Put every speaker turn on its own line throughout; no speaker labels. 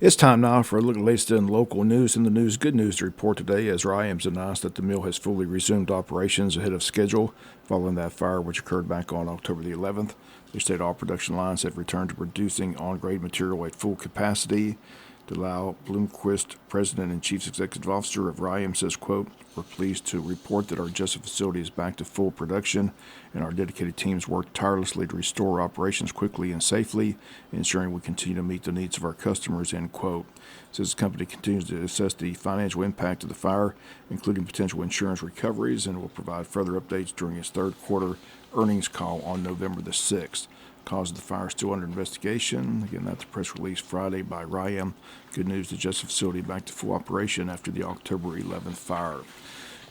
It's time now for a look at the latest in local news. In the news, good news to report today as RIAM's announced that the mill has fully resumed operations ahead of schedule following that fire which occurred back on October the 11th. They state all production lines have returned to producing on-grade material at full capacity. DeLau Bloomquist, President and Chief Executive Officer of RIAM, says, quote, "We're pleased to report that our Jesup facility is back to full production, and our dedicated teams work tirelessly to restore operations quickly and safely, ensuring we continue to meet the needs of our customers," end quote. Says the company continues to assess the financial impact of the fire, including potential insurance recoveries, and will provide further updates during its third quarter earnings call on November the 6th. Cause of the fire is still under investigation. Again, that's a press release Friday by RIAM. Good news, the Jesup facility back to full operation after the October 11th fire.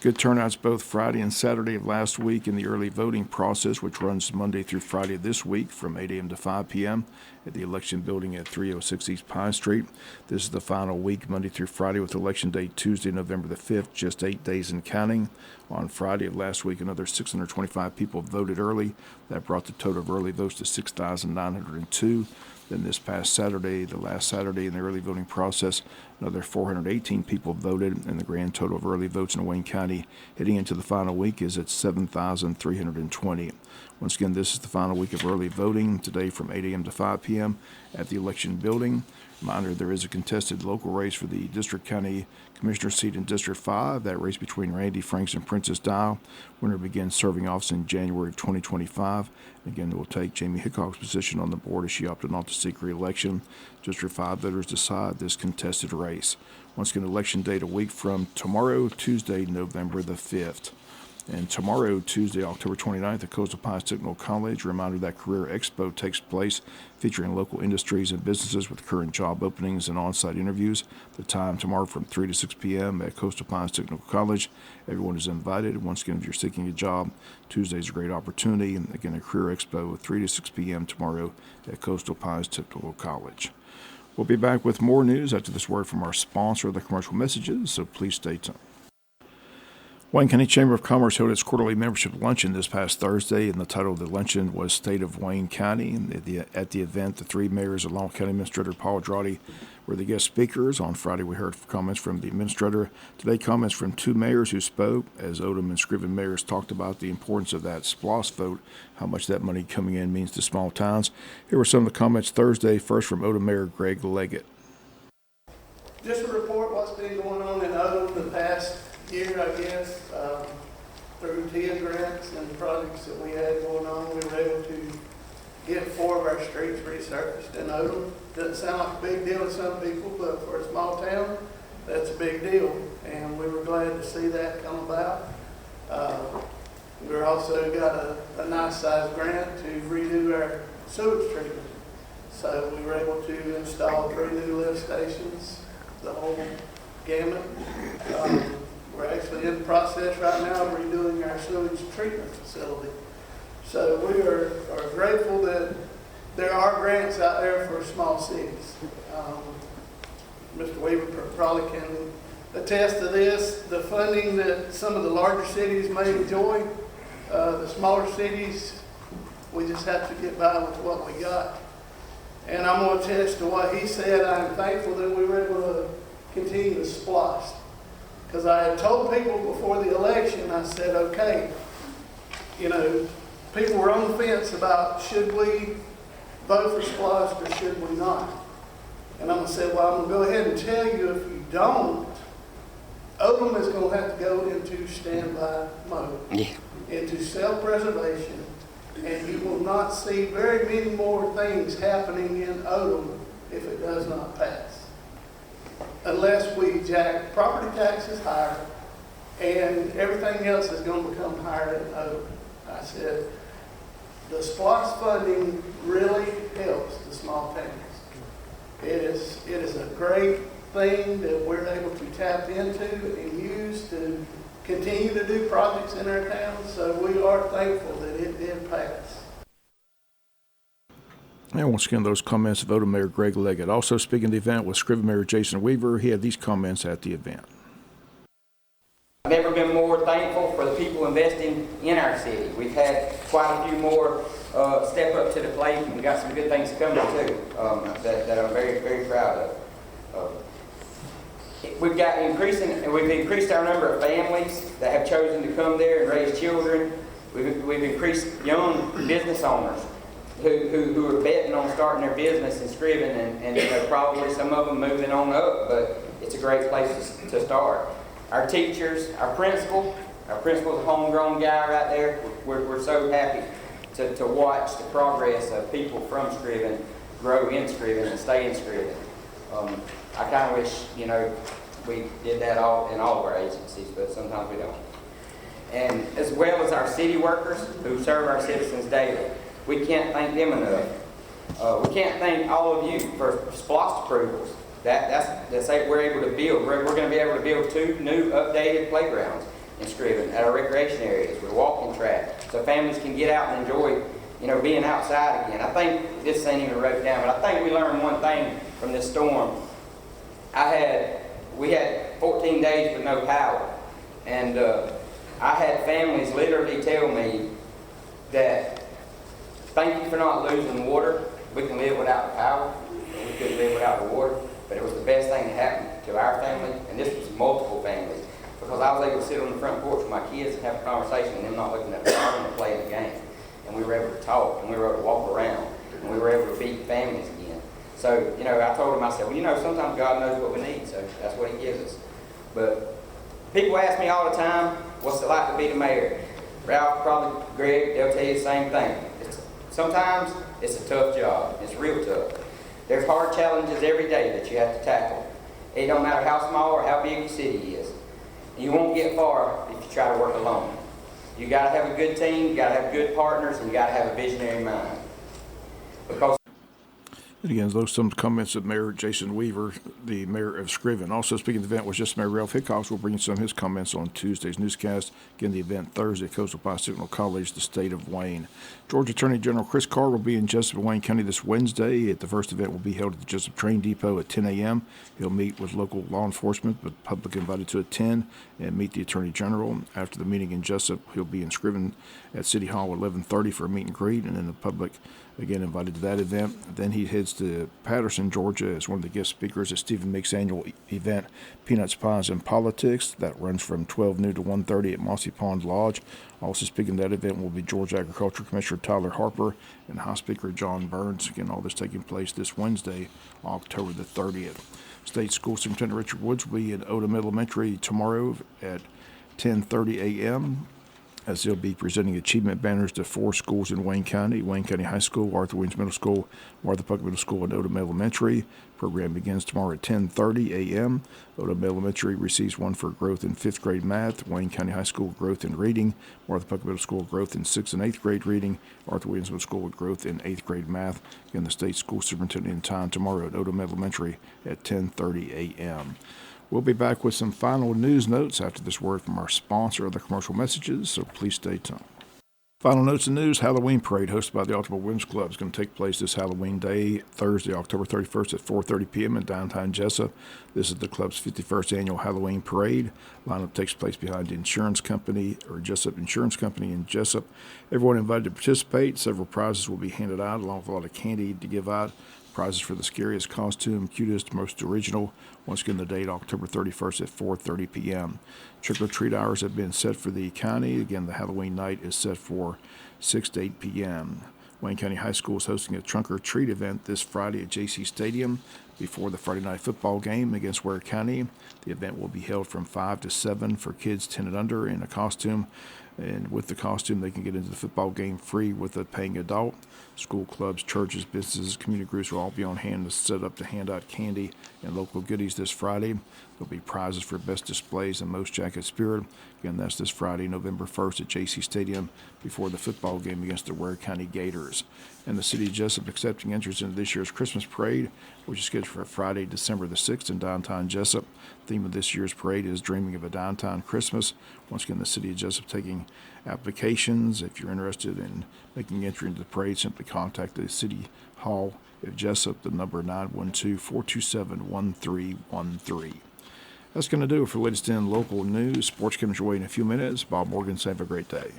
Good turnouts both Friday and Saturday of last week in the early voting process, which runs Monday through Friday this week from 8 a.m. to 5 p.m. at the election building at 306 East Pine Street. This is the final week, Monday through Friday, with election day Tuesday, November the 5th, just 8 days and counting. On Friday of last week, another 625 people voted early. That brought the total of early votes to 6,902. Then this past Saturday, the last Saturday in the early voting process, another 418 people voted, and the grand total of early votes in Wayne County heading into the final week is at 7,320. Once again, this is the final week of early voting, today from 8 a.m. to 5 p.m. at the election building. Reminder, there is a contested local race for the District County Commissioner seat in District 5. That race between Randy Franks and Princess Dial. Winner begins serving office in January of 2025. Again, it will take Jamie Hickok's position on the board as she opted not to seek re-election. District 5 voters decide this contested race. Once again, election date a week from tomorrow, Tuesday, November the 5th. And tomorrow, Tuesday, October 29th, at Coastal Pines Technical College. A reminder that Career Expo takes place, featuring local industries and businesses with current job openings and on-site interviews. The time tomorrow from 3 to 6 p.m. at Coastal Pines Technical College. Everyone is invited. Once again, if you're seeking a job, Tuesday is a great opportunity. And again, a Career Expo, 3 to 6 p.m. tomorrow at Coastal Pines Technical College. We'll be back with more news after this word from our sponsor, the commercial messages, so please stay tuned. Wayne County Chamber of Commerce held its quarterly membership luncheon this past Thursday, and the title of the luncheon was State of Wayne County. And at the event, the three mayors, along with County Administrator Paul Drawdy, were the guest speakers. On Friday, we heard comments from the administrator. Today, comments from two mayors who spoke, as Odom and Scriven mayors talked about the importance of that SPLOST vote, how much that money coming in means to small towns. Here were some of the comments Thursday, first from Odom Mayor Greg Leggett.
Just to report what's been going on in Odom the past year, I guess, through TIA grants and projects that we had going on, we were able to get 4 of our streets resurfaced in Odom. Doesn't sound like a big deal to some people, but for a small town, that's a big deal, and we were glad to see that come about. We also got a nice sized grant to redo our sewage treatment. So we were able to install 3 new lift stations, the whole gamut. We're actually in the process right now of redoing our sewage treatment facility. So we are grateful that there are grants out there for small cities. Mr. Weaver probably can attest to this. The funding that some of the larger cities may enjoy, the smaller cities, we just have to get by with what we got. And I'm going to attest to what he said. I'm thankful that we were able to continue to SPLOST. Because I had told people before the election, I said, okay, you know, people were on the fence about should we vote for SPLOST or should we not. And I'm going to say, well, I'm going to go ahead and tell you, if you don't, Odom is going to have to go into standby mode, into self-preservation, and you will not see very many more things happening in Odom if it does not pass. Unless we jack property taxes higher and everything else is going to become higher in Odom. I said, the SPLOST funding really helps the small towns. It is a great thing that we're able to tap into and use to continue to do projects in our town. So we are thankful that it did pass.
And once again, those comments of Odom Mayor Greg Leggett. Also speaking of the event was Scriven Mayor Jason Weaver. He had these comments at the event.
I've never been more thankful for the people investing in our city. We've had quite a few more step up to the plate, and we've got some good things coming too that I'm very, very proud of. We've increased our number of families that have chosen to come there and raise children. We've increased young business owners who are betting on starting their business in Scriven, and you know, probably some of them moving on up, but it's a great place to start. Our teachers, our principal's a homegrown guy right there. We're so happy to watch the progress of people from Scriven grow in Scriven and stay in Scriven. I kind of wish, you know, we did that all in all of our agencies, but sometimes we don't. And as well as our city workers who serve our citizens daily. We can't thank them enough. We can't thank all of you for SPLOST approvals. That's we're able to build. We're going to be able to build 2 new updated playgrounds in Scriven at our recreation areas with a walking track, so families can get out and enjoy, you know, being outside again. I think this ain't even wrote down, but I think we learned one thing from this storm. We had 14 days with no power, and I had families literally tell me that, thank you for not losing water. We can live without the power. We couldn't live without the water. But it was the best thing that happened to our family, and this was multiple families, because I was able to sit on the front porch with my kids and have a conversation and them not looking at the phone or playing the game. And we were able to talk, and we were able to walk around, and we were able to feed families again. So, you know, I told them, I said, well, you know, sometimes God knows what we need, so that's what He gives us. But people ask me all the time, what's it like to be the mayor? Ralph, probably Greg, they'll tell you the same thing. Sometimes it's a tough job. It's real tough. There's hard challenges every day that you have to tackle. It don't matter how small or how big your city is. You won't get far if you try to work alone. You got to have a good team, you got to have good partners, and you got to have a visionary mind. Because
And again, those some comments of Mayor Jason Weaver, the mayor of Scriven. Also speaking of the event was just Mayor Ralph Hickox. We'll bring you some of his comments on Tuesday's newscast. Again, the event Thursday at Coastal Bicycle College, the state of Wayne. Georgia Attorney General Chris Carr will be in Jesup, Wayne County this Wednesday. The first event will be held at the Jesup Train Depot at 10 a.m. He'll meet with local law enforcement, but public invited to attend, and meet the Attorney General. After the meeting in Jesup, he'll be in Scriven at City Hall at 11:30 for a meet and greet, and then the public again invited to that event. Then he heads to Patterson, Georgia, as one of the guest speakers at Stephen Meek's annual event, Peanuts, Pies, and Politics. That runs from 12 noon to 1:30 at Mossy Pond Lodge. Also speaking at that event will be Georgia Agriculture Commissioner Tyler Harper and House Speaker John Burns. Again, all this taking place this Wednesday, October the 30th. State School Superintendent Richard Woods will be in Odom Elementary tomorrow at 10:30 a.m. as they'll be presenting achievement banners to 4 schools in Wayne County: Wayne County High School, Arthur Williams Middle School, Martha Puckett Middle School, and Odom Elementary. Program begins tomorrow at 10:30 a.m. Odom Elementary receives one for growth in 5th grade math, Wayne County High School growth in reading, Martha Puckett Middle School growth in 6th and 8th grade reading, Arthur Williams Middle School with growth in 8th grade math. Again, the state school superintendent in time tomorrow at Odom Elementary at 10:30 a.m. We'll be back with some final news notes after this word from our sponsor of the commercial messages, so please stay tuned. Final notes and news: Halloween parade hosted by the Ultimate Women's Club is going to take place this Halloween Day, Thursday, October 31st at 4:30 p.m. in downtown Jesup. This is the club's 51st annual Halloween parade. Lineup takes place behind the insurance company, or Jesup Insurance Company in Jesup. Everyone invited to participate. Several prizes will be handed out, along with a lot of candy to give out. Prizes for the scariest costume, cutest, most original. Once again, the date, October 31st at 4:30 p.m. Trick-or-treat hours have been set for the county. Again, the Halloween night is set for 6 to 8 p.m. Wayne County High School is hosting a trunk-or-treat event this Friday at JC Stadium before the Friday night football game against Ware County. The event will be held from 5 to 7 for kids 10 and under in a costume. And with the costume, they can get into the football game free with a paying adult. School clubs, churches, businesses, community groups will all be on hand to set up to hand out candy and local goodies this Friday. There'll be prizes for best displays and most jacket spirit. Again, that's this Friday, November 1st at JC Stadium before the football game against the Ware County Gators. And the City of Jesup accepting entrance into this year's Christmas parade, which is scheduled for Friday, December the 6th in downtown Jesup. The theme of this year's parade is Dreaming of a Downtown Christmas. Once again, the City of Jesup taking applications. If you're interested in making entry into the parade, simply contact the City Hall of Jesup, the number 912-427-1313. That's going to do it for latest in local news. Sports comes your way in a few minutes. Bob Morgan, have a great day.